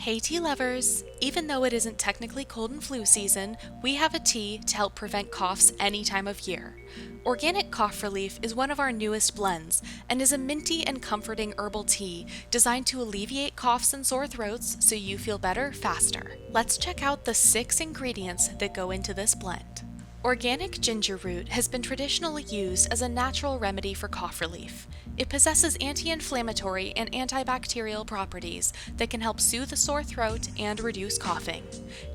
Hey tea lovers! Even though it isn't technically cold and flu season, we have a tea to help prevent coughs any time of year. Organic Cough Relief is one of our newest blends and is a minty and comforting herbal tea designed to alleviate coughs and sore throats so you feel better faster. Let's check out the 6 ingredients that go into this blend. Organic ginger root has been traditionally used as a natural remedy for cough relief. It possesses anti-inflammatory and antibacterial properties that can help soothe a sore throat and reduce coughing.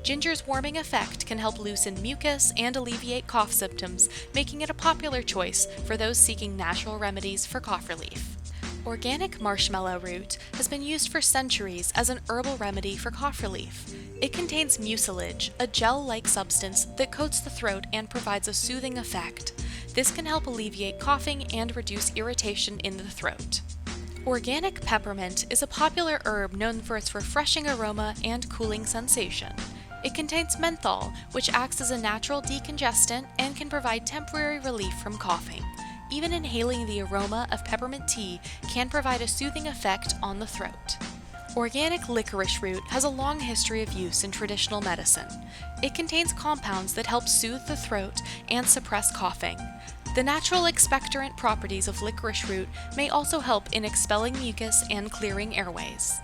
Ginger's warming effect can help loosen mucus and alleviate cough symptoms, making it a popular choice for those seeking natural remedies for cough relief. Organic marshmallow root has been used for centuries as an herbal remedy for cough relief. It contains mucilage, a gel-like substance that coats the throat and provides a soothing effect. This can help alleviate coughing and reduce irritation in the throat. Organic peppermint is a popular herb known for its refreshing aroma and cooling sensation. It contains menthol, which acts as a natural decongestant and can provide temporary relief from coughing. Even inhaling the aroma of peppermint tea can provide a soothing effect on the throat. Organic licorice root has a long history of use in traditional medicine. It contains compounds that help soothe the throat and suppress coughing. The natural expectorant properties of licorice root may also help in expelling mucus and clearing airways.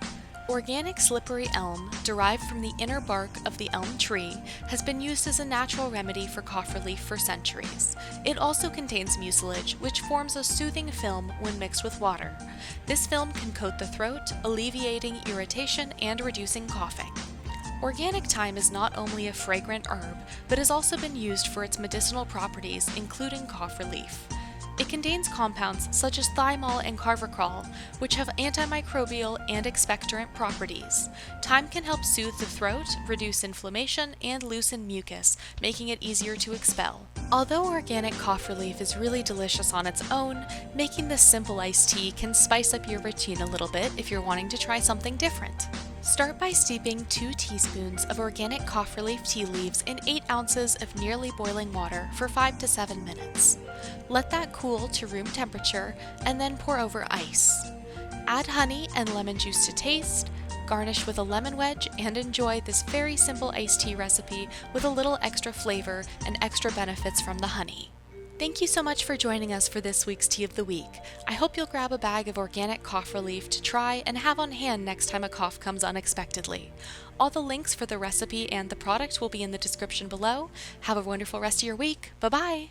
Organic slippery elm, derived from the inner bark of the elm tree, has been used as a natural remedy for cough relief for centuries. It also contains mucilage, which forms a soothing film when mixed with water. This film can coat the throat, alleviating irritation and reducing coughing. Organic thyme is not only a fragrant herb, but has also been used for its medicinal properties, including cough relief. It contains compounds such as thymol and carvacrol, which have antimicrobial and expectorant properties. Thyme can help soothe the throat, reduce inflammation, and loosen mucus, making it easier to expel. Although organic cough relief is really delicious on its own, making this simple iced tea can spice up your routine a little bit if you're wanting to try something different. Start by steeping 2 teaspoons of organic cough relief tea leaves in 8 ounces of nearly boiling water for 5 to 7 minutes. Let that cool to room temperature and then pour over ice. Add honey and lemon juice to taste, garnish with a lemon wedge, and enjoy this very simple iced tea recipe with a little extra flavor and extra benefits from the honey. Thank you so much for joining us for this week's Tea of the Week. I hope you'll grab a bag of organic cough relief to try and have on hand next time a cough comes unexpectedly. All the links for the recipe and the product will be in the description below. Have a wonderful rest of your week. Bye-bye!